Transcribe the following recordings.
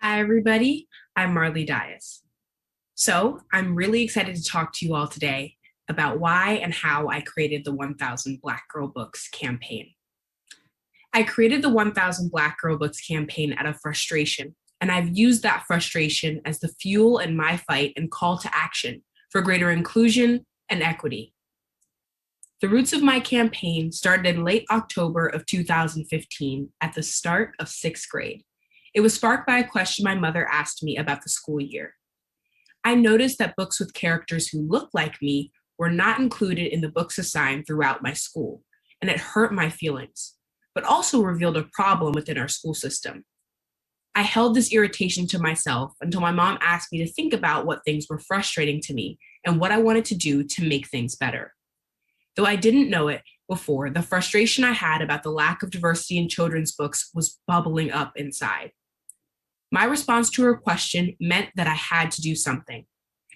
Hi, everybody. I'm Marley Dias. I'm really excited to talk to you all today about why and how I created the 1000 Black Girl Books campaign. I created the 1000 Black Girl Books campaign out of frustration, and I've used that frustration as the fuel in my fight and call to action for greater inclusion and equity. The roots of my campaign started in late October of 2015 at the start of sixth grade. It was sparked by a question my mother asked me about the school year. I noticed that books with characters who looked like me were not included in the books assigned throughout my school, and it hurt my feelings, but also revealed a problem within our school system. I held this irritation to myself until my mom asked me to think about what things were frustrating to me and what I wanted to do to make things better. Though I didn't know it before, the frustration I had about the lack of diversity in children's books was bubbling up inside. My response to her question meant that I had to do something.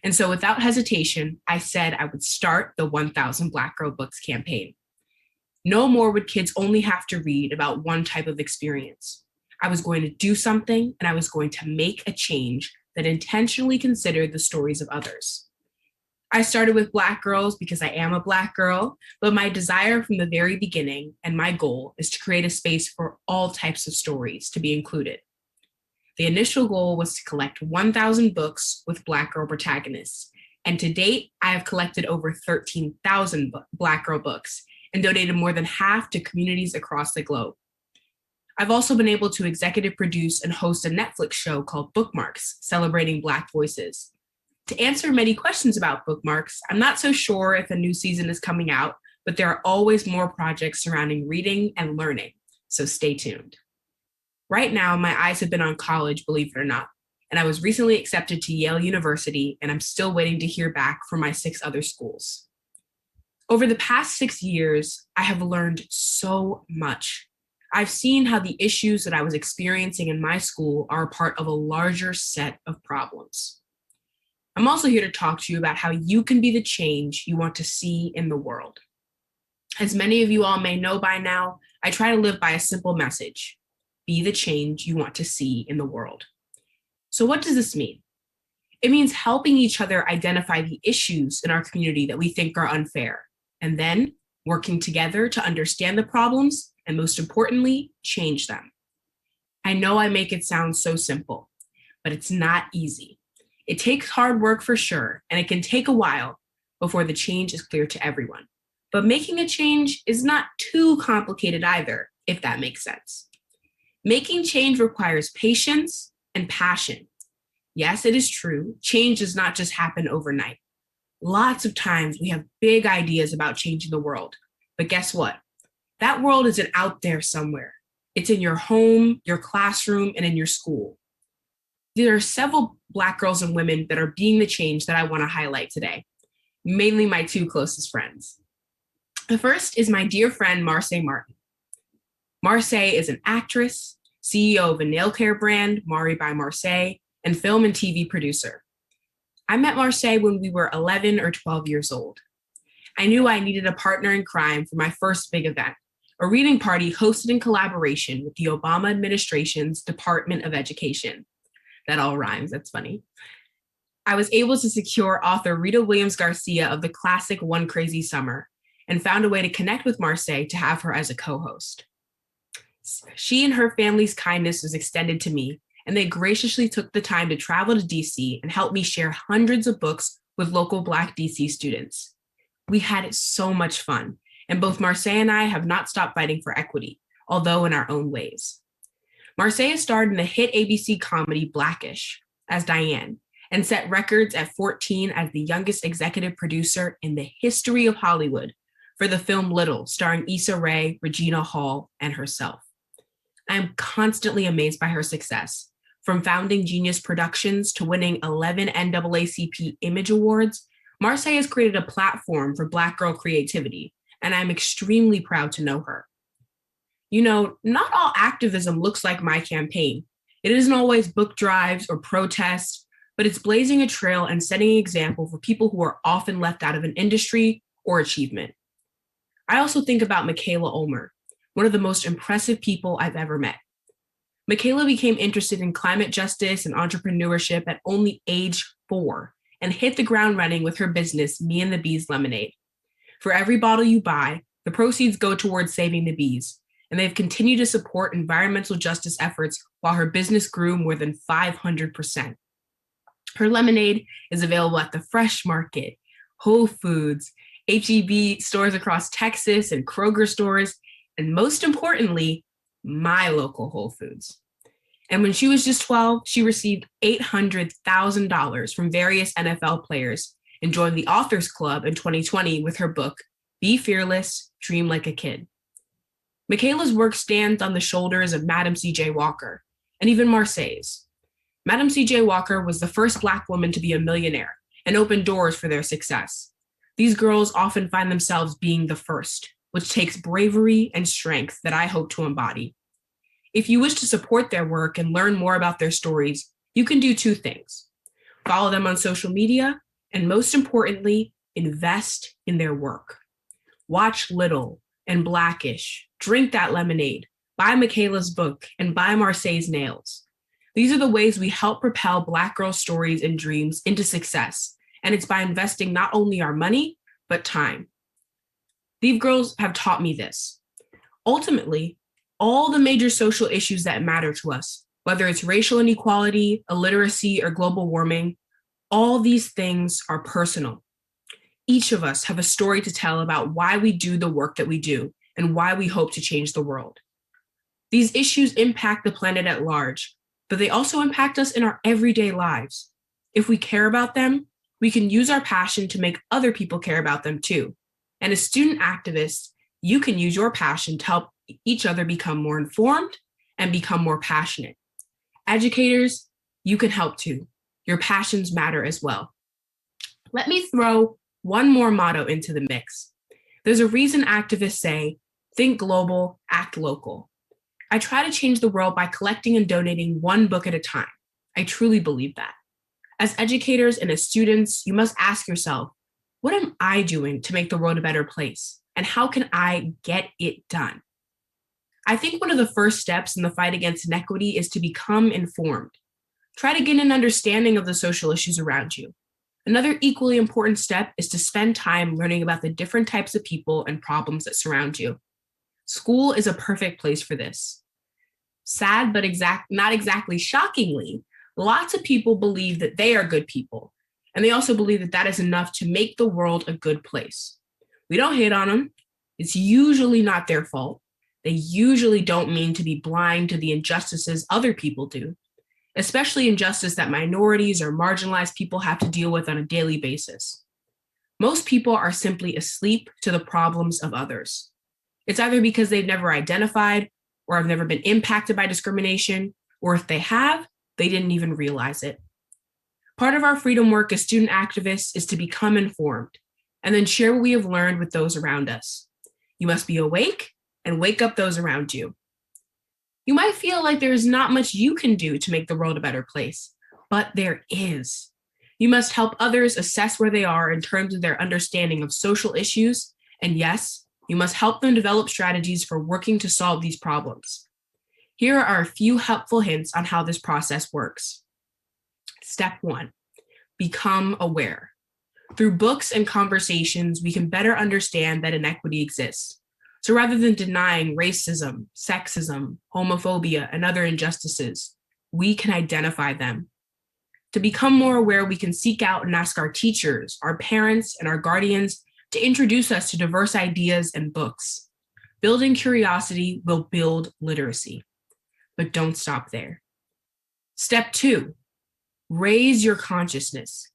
And so without hesitation, I said I would start the 1000 Black Girl Books campaign. No more would kids only have to read about one type of experience. I was going to do something, and I was going to make a change that intentionally considered the stories of others. I started with Black girls because I am a Black girl, but my desire from the very beginning and my goal is to create a space for all types of stories to be included. The initial goal was to collect 1,000 books with Black girl protagonists, and to date, I have collected over 13,000 Black girl books and donated more than half to communities across the globe. I've also been able to executive produce and host a Netflix show called Bookmarks, celebrating Black voices. To answer many questions about Bookmarks, I'm not so sure if a new season is coming out, but there are always more projects surrounding reading and learning, so stay tuned. Right now, my eyes have been on college, believe it or not, and I was recently accepted to Yale University, and I'm still waiting to hear back from my 6 other schools. Over the past 6 years, I have learned so much. I've seen how the issues that I was experiencing in my school are a part of a larger set of problems. I'm also here to talk to you about how you can be the change you want to see in the world. As many of you all may know by now, I try to live by a simple message: be the change you want to see in the world. So what does this mean? It means helping each other identify the issues in our community that we think are unfair, and then working together to understand the problems and, most importantly, change them. I know I make it sound so simple, but it's not easy. It takes hard work for sure, and it can take a while before the change is clear to everyone. But making a change is not too complicated either, if that makes sense. Making change requires patience and passion. Yes, it is true. Change does not just happen overnight. Lots of times we have big ideas about changing the world. But guess what? That world isn't out there somewhere. It's in your home, your classroom, and in your school. There are several Black girls and women that are being the change that I want to highlight today, mainly my 2 closest friends. The first is my dear friend, Marcy Martin. Marcy is an actress, CEO of a nail care brand, Mari by Marcy, and film and TV producer. I met Marcy when we were 11 or 12 years old. I knew I needed a partner in crime for my first big event, a reading party hosted in collaboration with the Obama administration's Department of Education. That all rhymes, that's funny. I was able to secure author Rita Williams Garcia of the classic One Crazy Summer and found a way to connect with Marcy to have her as a co-host. She and her family's kindness was extended to me, and they graciously took the time to travel to DC and help me share hundreds of books with local Black DC students. We had so much fun, and both Marcy and I have not stopped fighting for equity, although in our own ways. Marcy starred in the hit ABC comedy Blackish as Diane and set records at 14 as the youngest executive producer in the history of Hollywood for the film Little, starring Issa Rae, Regina Hall, and herself. I am constantly amazed by her success, from founding Genius Productions to winning 11 NAACP Image Awards. Marcy has created a platform for Black girl creativity, and I'm extremely proud to know her. You know, not all activism looks like my campaign. It isn't always book drives or protests, but it's blazing a trail and setting an example for people who are often left out of an industry or achievement. I also think about Michaela Ulmer, one of the most impressive people I've ever met. Michaela became interested in climate justice and entrepreneurship at only age 4 and hit the ground running with her business, Me and the Bees Lemonade. For every bottle you buy, the proceeds go towards saving the bees, and they've continued to support environmental justice efforts while her business grew more than 500%. Her lemonade is available at the Fresh Market, Whole Foods, H-E-B stores across Texas, and Kroger stores, and most importantly, my local Whole Foods. And when she was just 12, she received $800,000 from various NFL players and joined the Authors Club in 2020 with her book, Be Fearless, Dream Like a Kid. Michaela's work stands on the shoulders of Madam C.J. Walker and even Marseille's. Madam C.J. Walker was the first Black woman to be a millionaire and opened doors for their success. These girls often find themselves being the first, which takes bravery and strength that I hope to embody. If you wish to support their work and learn more about their stories, you can do 2 things. Follow them on social media, and most importantly, invest in their work. Watch Little and Blackish, drink that lemonade, buy Michaela's book, and buy Marseille's nails. These are the ways we help propel Black girl stories and dreams into success, and it's by investing not only our money, but time. These girls have taught me this. Ultimately, all the major social issues that matter to us, whether it's racial inequality, illiteracy, or global warming, all these things are personal. Each of us have a story to tell about why we do the work that we do and why we hope to change the world. These issues impact the planet at large, but they also impact us in our everyday lives. If we care about them, we can use our passion to make other people care about them too. And as student activists, you can use your passion to help each other become more informed and become more passionate. Educators, you can help too. Your passions matter as well. Let me throw one more motto into the mix. There's a reason activists say, think global, act local. I try to change the world by collecting and donating one book at a time. I truly believe that. As educators and as students, you must ask yourself, what am I doing to make the world a better place? And how can I get it done? I think one of the first steps in the fight against inequity is to become informed. Try to get an understanding of the social issues around you. Another equally important step is to spend time learning about the different types of people and problems that surround you. School is a perfect place for this. Sad, but not exactly shockingly, lots of people believe that they are good people, and they also believe that that is enough to make the world a good place. We don't hate on them. It's usually not their fault. They usually don't mean to be blind to the injustices other people do, especially injustice that minorities or marginalized people have to deal with on a daily basis. Most people are simply asleep to the problems of others. It's either because they've never identified or have never been impacted by discrimination, or if they have, they didn't even realize it. Part of our freedom work as student activists is to become informed and then share what we have learned with those around us. You must be awake and wake up those around you. You might feel like there is not much you can do to make the world a better place, but there is. You must help others assess where they are in terms of their understanding of social issues, and yes, you must help them develop strategies for working to solve these problems. Here are a few helpful hints on how this process works. Step 1, become aware. Through books and conversations, we can better understand that inequity exists. So rather than denying racism, sexism, homophobia, and other injustices, we can identify them. To become more aware, we can seek out and ask our teachers, our parents, and our guardians to introduce us to diverse ideas and books. Building curiosity will build literacy. But don't stop there. Step 2, raise your consciousness.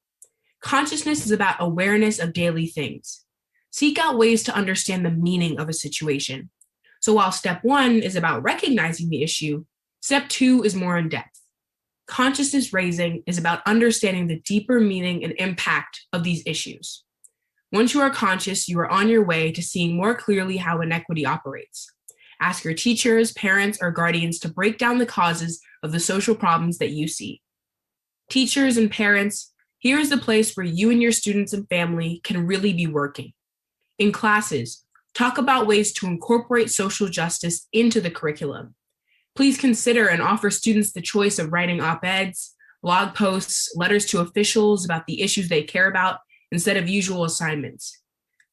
Consciousness is about awareness of daily things. Seek out ways to understand the meaning of a situation. So while step 1 is about recognizing the issue, step 2 is more in depth. Consciousness raising is about understanding the deeper meaning and impact of these issues. Once you are conscious, you are on your way to seeing more clearly how inequity operates. Ask your teachers, parents, or guardians to break down the causes of the social problems that you see. Teachers and parents, here is the place where you and your students and family can really be working. In classes, talk about ways to incorporate social justice into the curriculum. Please consider and offer students the choice of writing op-eds, blog posts, letters to officials about the issues they care about instead of usual assignments.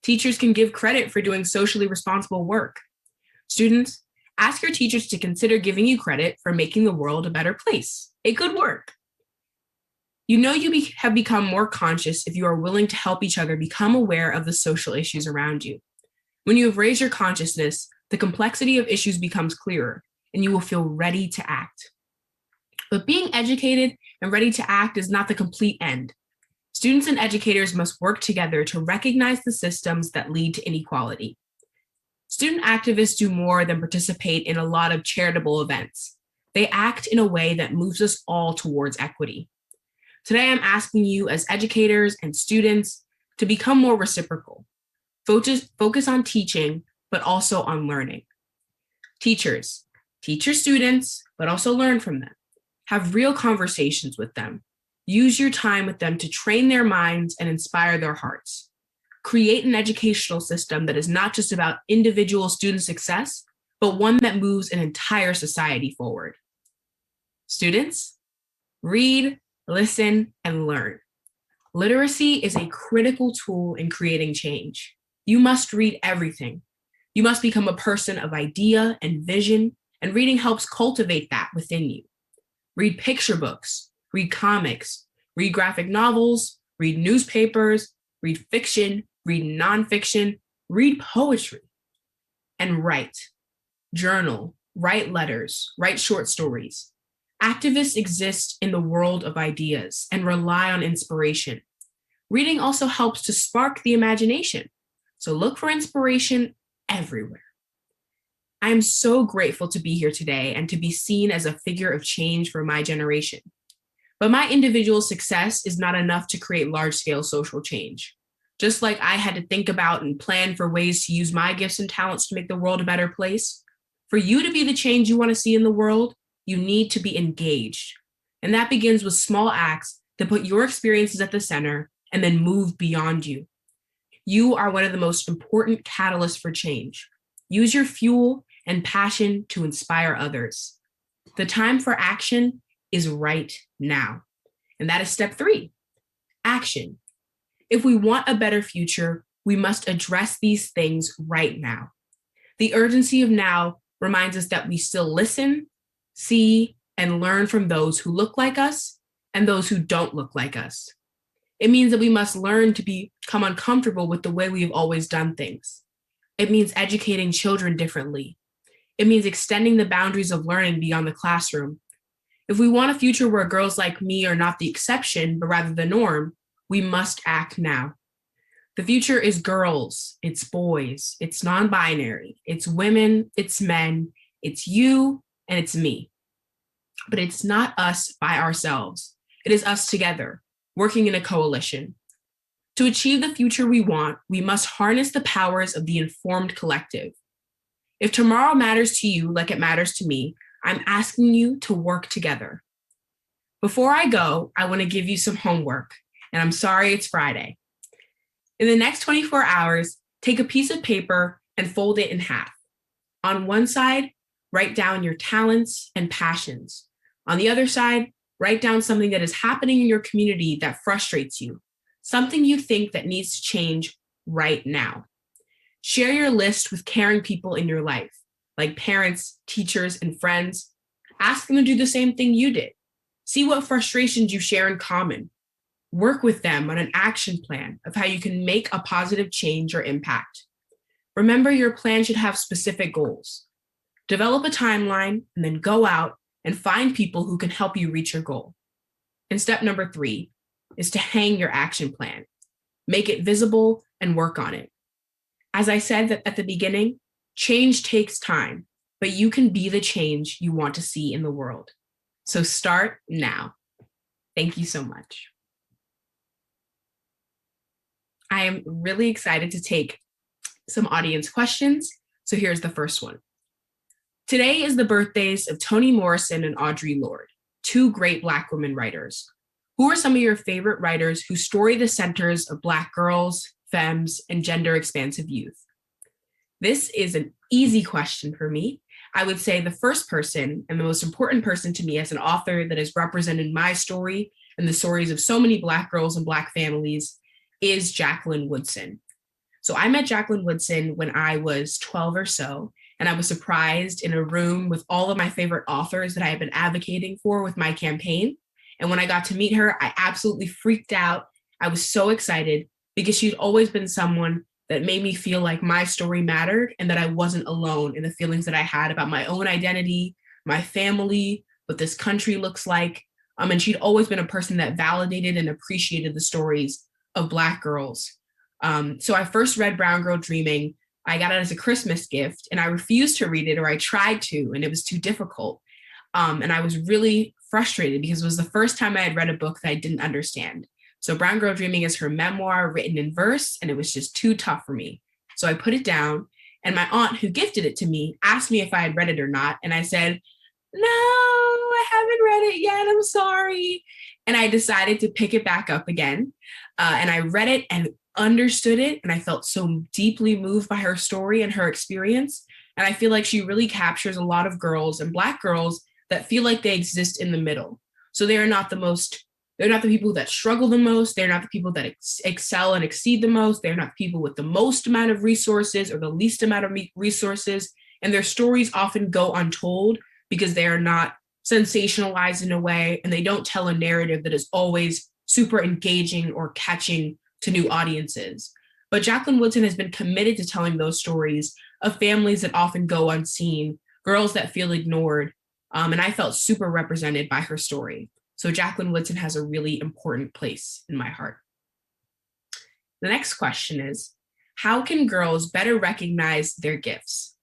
Teachers can give credit for doing socially responsible work. Students, ask your teachers to consider giving you credit for making the world a better place. A good work. You know you have become more conscious if you are willing to help each other become aware of the social issues around you. When you have raised your consciousness, the complexity of issues becomes clearer, and you will feel ready to act. But being educated and ready to act is not the complete end. Students and educators must work together to recognize the systems that lead to inequality. Student activists do more than participate in a lot of charitable events. They act in a way that moves us all towards equity. Today, I'm asking you as educators and students to become more reciprocal. Focus on teaching, but also on learning. Teachers, teach your students, but also learn from them. Have real conversations with them. Use your time with them to train their minds and inspire their hearts. Create an educational system that is not just about individual student success, but one that moves an entire society forward. Students, read, listen, and learn. Literacy is a critical tool in creating change. You must read everything. You must become a person of idea and vision, and reading helps cultivate that within you. Read picture books, read comics, read graphic novels, read newspapers, read fiction, read nonfiction, read poetry, and write. Journal, write letters, write short stories. Activists exist in the world of ideas and rely on inspiration. Reading also helps to spark the imagination, so look for inspiration everywhere. I am so grateful to be here today and to be seen as a figure of change for my generation. But my individual success is not enough to create large-scale social change. Just like I had to think about and plan for ways to use my gifts and talents to make the world a better place, for you to be the change you want to see in the world, you need to be engaged. And that begins with small acts that put your experiences at the center and then move beyond you. You are one of the most important catalysts for change. Use your fuel and passion to inspire others. The time for action is right now. And that is step 3, action. If we want a better future, we must address these things right now. The urgency of now reminds us that we still listen, see, and learn from those who look like us and those who don't look like us. It means that we must learn to become uncomfortable with the way we've always done things. It means educating children differently. It means extending the boundaries of learning beyond the classroom. If we want a future where girls like me are not the exception, but rather the norm, we must act now. The future is girls, it's boys, it's non-binary, it's women, it's men, it's you, and it's me. But it's not us by ourselves. It is us together, working in a coalition. To achieve the future we want, we must harness the powers of the informed collective. If tomorrow matters to you like it matters to me, I'm asking you to work together. Before I go, I want to give you some homework, and I'm sorry it's Friday. In the next 24 hours, take a piece of paper and fold it in half. On one side, write down your talents and passions. On the other side, write down something that is happening in your community that frustrates you, something you think that needs to change right now. Share your list with caring people in your life, like parents, teachers, and friends. Ask them to do the same thing you did. See what frustrations you share in common. Work with them on an action plan of how you can make a positive change or impact. Remember, your plan should have specific goals. Develop a timeline and then go out and find people who can help you reach your goal. And step number 3 is to hang your action plan. Make it visible and work on it. As I said at the beginning, change takes time, but you can be the change you want to see in the world. So start now. Thank you so much. I am really excited to take some audience questions. So here's the first one. Today is the birthdays of Toni Morrison and Audre Lorde, 2 great Black women writers. Who are some of your favorite writers who story the centers of Black girls, femmes, and gender-expansive youth? This is an easy question for me, I would say the first person and the most important person to me as an author that has represented my story and the stories of so many Black girls and Black families is Jacqueline Woodson. So I met Jacqueline Woodson when I was 12 or so, and I was surprised in a room with all of my favorite authors that I had been advocating for with my campaign. And when I got to meet her, I absolutely freaked out. I was so excited because she'd always been someone that made me feel like my story mattered and that I wasn't alone in the feelings that I had about my own identity, my family, what this country looks like. And she'd always been a person that validated and appreciated the stories of Black girls. So I first read Brown Girl Dreaming. I got it as a Christmas gift and I refused to read it, or I tried to, and it was too difficult. And I was really frustrated because it was the first time I had read a book that I didn't understand. So Brown Girl Dreaming is her memoir written in verse, and it was just too tough for me. So I put it down, and my aunt who gifted it to me asked me if I had read it or not. And I said, no, I haven't read it yet. I'm sorry. And I decided to pick it back up again. And I read it and understood it. And I felt so deeply moved by her story and her experience. And I feel like she really captures a lot of girls and Black girls that feel like they exist in the middle. So they're not the people that struggle the most. They're not the people that excel and exceed the most. They're not the people with the most amount of resources or the least amount of resources. And their stories often go untold because they are not sensationalized in a way, and they don't tell a narrative that is always super engaging or catching to new audiences. But Jacqueline Woodson has been committed to telling those stories of families that often go unseen, girls that feel ignored, and I felt super represented by her story. So Jacqueline Woodson has a really important place in my heart. The next question is, how can girls better recognize their gifts?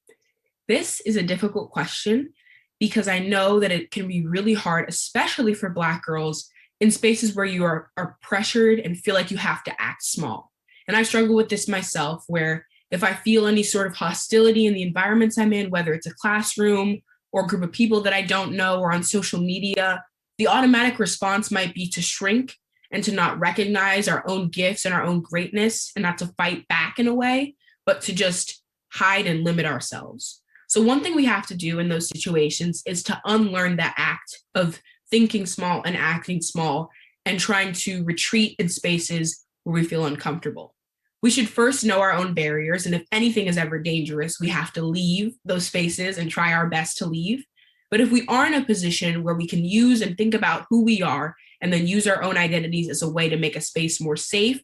This is a difficult question because I know that it can be really hard, especially for Black girls in spaces where you are pressured and feel like you have to act small. And I struggle with this myself, where if I feel any sort of hostility in the environments I'm in, whether it's a classroom or a group of people that I don't know or on social media, the automatic response might be to shrink and to not recognize our own gifts and our own greatness and not to fight back in a way, but to just hide and limit ourselves. So one thing we have to do in those situations is to unlearn that act of thinking small and acting small and trying to retreat in spaces where we feel uncomfortable. We should first know our own barriers, and if anything is ever dangerous, we have to leave those spaces and try our best to leave. But if we are in a position where we can use and think about who we are and then use our own identities as a way to make a space more safe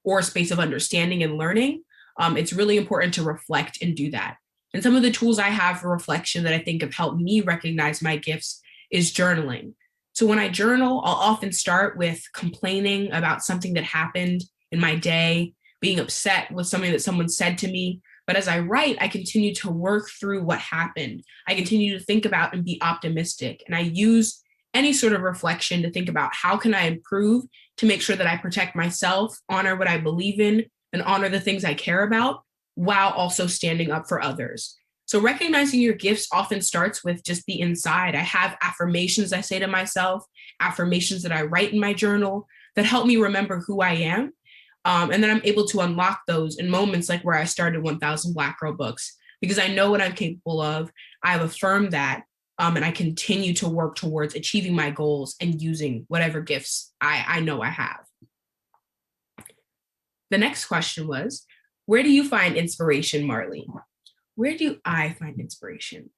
or a space of understanding and learning, it's really important to reflect and do that. And some of the tools I have for reflection that I think have helped me recognize my gifts is journaling. So when I journal, I'll often start with complaining about something that happened in my day, being upset with something that someone said to me. But as I write, I continue to work through what happened. I continue to think about and be optimistic. And I use any sort of reflection to think about how can I improve to make sure that I protect myself, honor what I believe in, and honor the things I care about, while also standing up for others. So recognizing your gifts often starts with just the inside. I have affirmations I say to myself, affirmations that I write in my journal that help me remember who I am. And then I'm able to unlock those in moments like where I started 1000 Black Girl Books, because I know what I'm capable of. I've affirmed that, and I continue to work towards achieving my goals and using whatever gifts I know I have. The next question was, where do you find inspiration, Marley? Where do I find inspiration?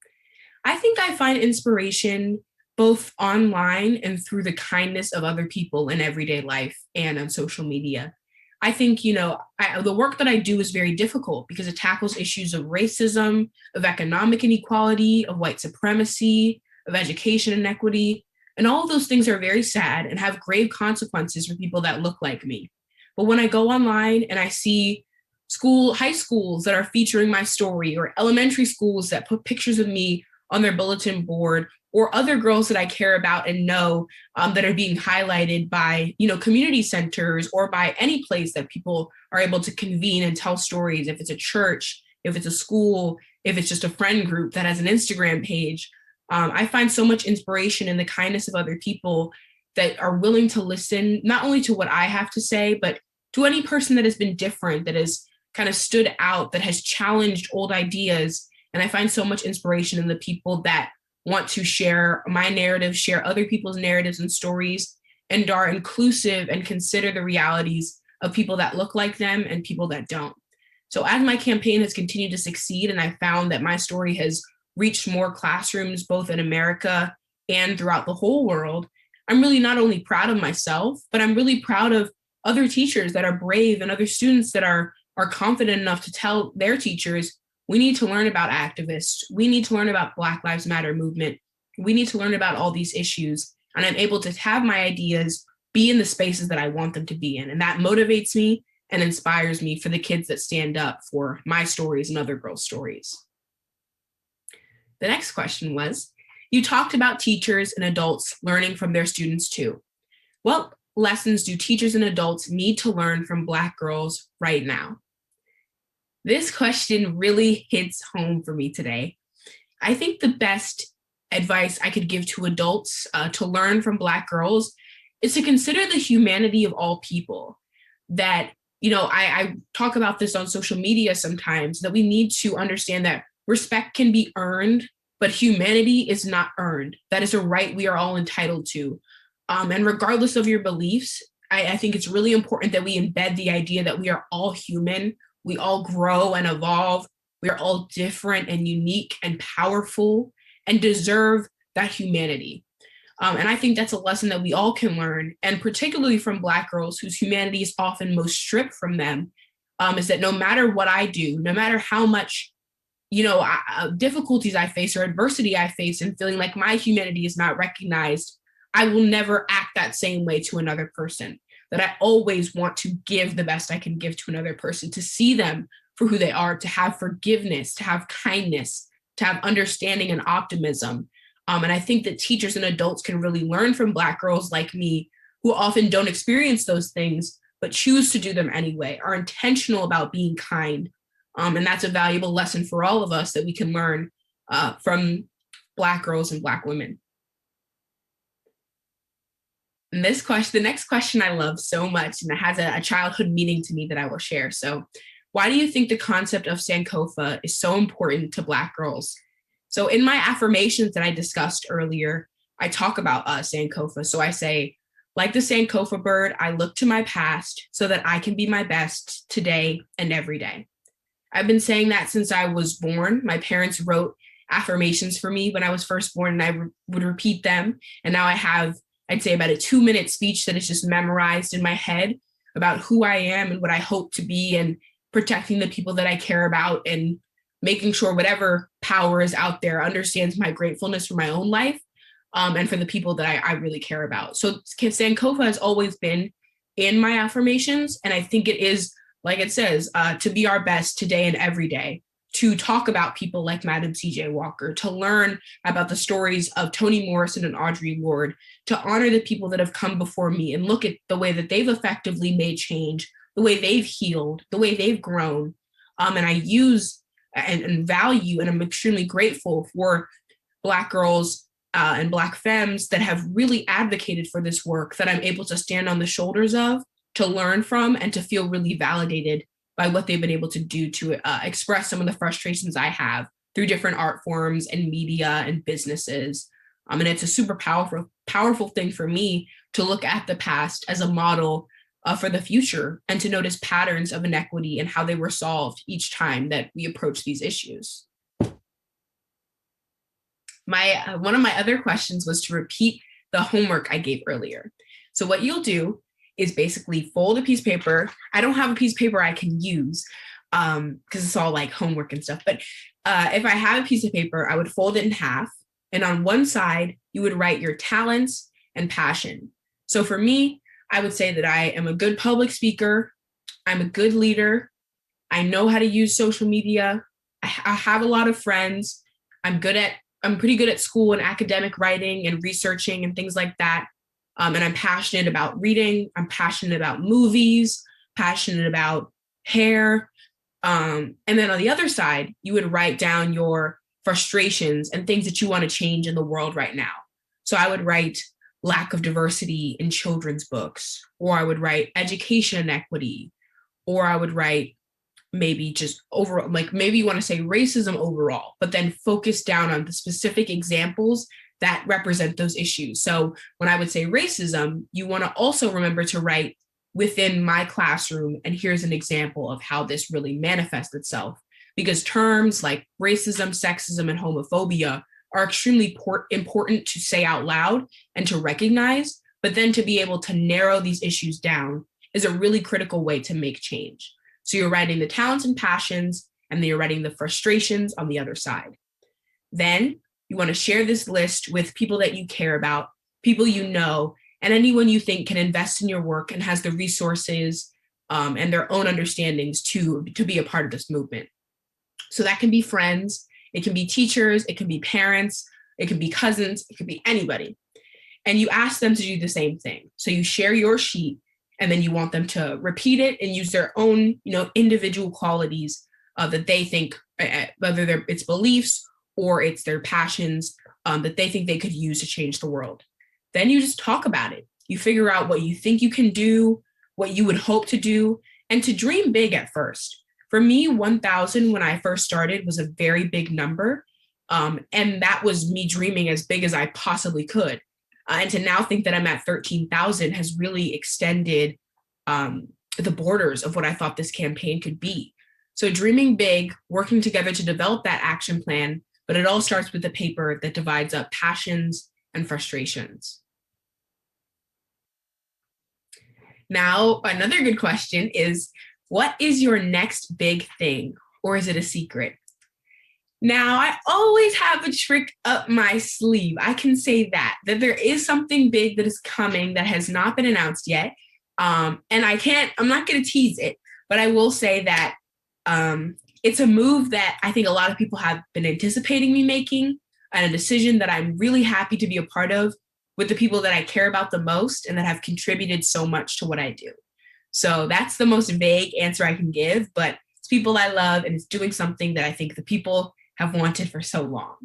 I think I find inspiration both online and through the kindness of other people in everyday life and on social media. I think, the work that I do is very difficult because it tackles issues of racism, of economic inequality, of white supremacy, of education inequity. And all of those things are very sad and have grave consequences for people that look like me. But when I go online and I see high schools that are featuring my story, or elementary schools that put pictures of me on their bulletin board, or other girls that I care about and know that are being highlighted by, community centers or by any place that people are able to convene and tell stories, if it's a church, if it's a school, if it's just a friend group that has an Instagram page. I find so much inspiration in the kindness of other people that are willing to listen, not only to what I have to say, but to any person that has been different, that has kind of stood out, that has challenged old ideas And I find so much inspiration in the people that want to share my narrative, share other people's narratives and stories, and are inclusive and consider the realities of people that look like them and people that don't. So as my campaign has continued to succeed, and I found that my story has reached more classrooms, both in America and throughout the whole world, I'm really not only proud of myself, but I'm really proud of other teachers that are brave and other students that are confident enough to tell their teachers, we need to learn about activists. We need to learn about Black Lives Matter movement. We need to learn about all these issues. And I'm able to have my ideas be in the spaces that I want them to be in. And that motivates me and inspires me for the kids that stand up for my stories and other girls' stories. The next question was, you talked about teachers and adults learning from their students too. What lessons do teachers and adults need to learn from Black girls right now? This question really hits home for me today. I think the best advice I could give to adults to learn from Black girls is to consider the humanity of all people. That, I talk about this on social media sometimes, that we need to understand that respect can be earned, but humanity is not earned. That is a right we are all entitled to. And regardless of your beliefs, I think it's really important that we embed the idea that we are all human. We all grow and evolve. We are all different and unique and powerful and deserve that humanity. And I think that's a lesson that we all can learn, and particularly from Black girls whose humanity is often most stripped from them, is that no matter what I do, no matter how much, difficulties I face or adversity I face and feeling like my humanity is not recognized, I will never act that same way to another person. That I always want to give the best I can give to another person, to see them for who they are, to have forgiveness, to have kindness, to have understanding and optimism. And I think that teachers and adults can really learn from Black girls like me, who often don't experience those things, but choose to do them anyway, are intentional about being kind. And that's a valuable lesson for all of us that we can learn from Black girls and Black women. And the next question I love so much, and it has a childhood meaning to me that I will share. So, why do you think the concept of Sankofa is so important to Black girls? So in my affirmations that I discussed earlier, I talk about Sankofa. So I say, like the Sankofa bird, I look to my past so that I can be my best today and every day. I've been saying that since I was born. My parents wrote affirmations for me when I was first born, and I would repeat them. And now I have, I'd say, about a 2-minute speech that is just memorized in my head about who I am and what I hope to be, and protecting the people that I care about, and making sure whatever power is out there understands my gratefulness for my own life, and for the people that I really care about. So Sankofa has always been in my affirmations. And I think it is, like it says, to be our best today and every day, to talk about people like Madam C.J. Walker, to learn about the stories of Toni Morrison and Audre Lorde, to honor the people that have come before me and look at the way that they've effectively made change, the way they've healed, the way they've grown. And I use and value, and I'm extremely grateful for Black girls and Black femmes that have really advocated for this work, that I'm able to stand on the shoulders of, to learn from, and to feel really validated by what they've been able to do to express some of the frustrations I have through different art forms and media and businesses. And it's a super powerful thing for me to look at the past as a model for the future, and to notice patterns of inequity and how they were solved each time that we approach these issues. One of my other questions was to repeat the homework I gave earlier. So what you'll do is basically fold a piece of paper. I don't have a piece of paper I can use because it's all like homework and stuff. But if I have a piece of paper, I would fold it in half. And on one side, you would write your talents and passion. So for me, I would say that I am a good public speaker. I'm a good leader. I know how to use social media. I have a lot of friends. I'm pretty good at school and academic writing and researching and things like that. And I'm passionate about reading. I'm passionate about movies, passionate about hair. And then on the other side, you would write down your frustrations and things that you want to change in the world right now. So I would write lack of diversity in children's books, or I would write education inequity, or I would write maybe just overall, like maybe you want to say racism overall, but then focus down on the specific examples that represent those issues. So when I would say racism, you want to also remember to write within my classroom, and here's an example of how this really manifests itself. Because terms like racism, sexism, and homophobia are extremely important to say out loud and to recognize, but then to be able to narrow these issues down is a really critical way to make change. So you're writing the talents and passions, and then you're writing the frustrations on the other side. Then you want to share this list with people that you care about, people you know, and anyone you think can invest in your work and has the resources and their own understandings to be a part of this movement. So that can be friends, it can be teachers, it can be parents, it can be cousins, it could be anybody. And you ask them to do the same thing. So you share your sheet, and then you want them to repeat it and use their own, individual qualities that they think, whether it's beliefs or it's their passions that they think they could use to change the world. Then you just talk about it. You figure out what you think you can do, what you would hope to do, and to dream big at first. For me, 1,000 when I first started was a very big number. And that was me dreaming as big as I possibly could. And to now think that I'm at 13,000 has really extended the borders of what I thought this campaign could be. So dreaming big, working together to develop that action plan, but it all starts with a paper that divides up passions and frustrations. Now, another good question is, what is your next big thing, or is it a secret? Now, I always have a trick up my sleeve. I can say that there is something big that is coming that has not been announced yet. And I'm not going to tease it, but I will say that it's a move that I think a lot of people have been anticipating me making, and a decision that I'm really happy to be a part of with the people that I care about the most and that have contributed so much to what I do. So that's the most vague answer I can give, but it's people I love, and it's doing something that I think the people have wanted for so long.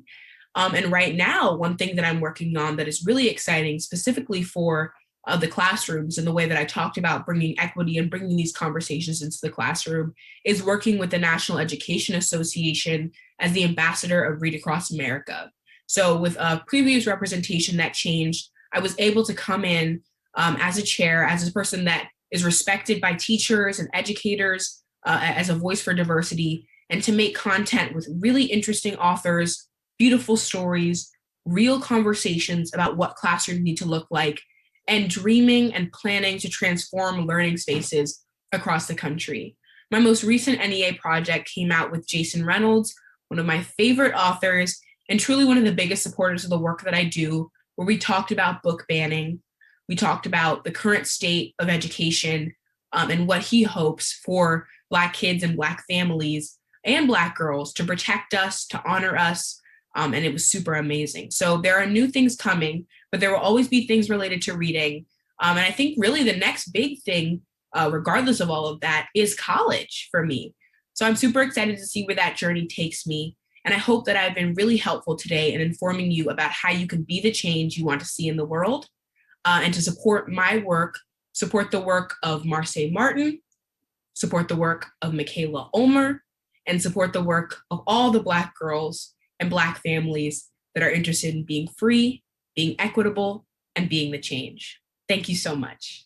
And right now, one thing that I'm working on that is really exciting, specifically for the classrooms and the way that I talked about bringing equity and bringing these conversations into the classroom, is working with the National Education Association as the ambassador of Read Across America. So with a previous representation that changed, I was able to come in as a chair, as a person that is respected by teachers and educators, as a voice for diversity, and to make content with really interesting authors, beautiful stories, real conversations about what classrooms need to look like, and dreaming and planning to transform learning spaces across the country. My most recent NEA project came out with Jason Reynolds, one of my favorite authors, and truly one of the biggest supporters of the work that I do, where we talked about book banning. We talked about the current state of education and what he hopes for Black kids and Black families and Black girls to protect us, to honor us, and it was super amazing. So there are new things coming, but there will always be things related to reading. And I think really the next big thing, regardless of all of that, is college for me. So I'm super excited to see where that journey takes me. And I hope that I've been really helpful today in informing you about how you can be the change you want to see in the world, and to support my work, support the work of Marseille Martin, support the work of Michaela Ulmer, and support the work of all the Black girls and Black families that are interested in being free, being equitable, and being the change. Thank you so much.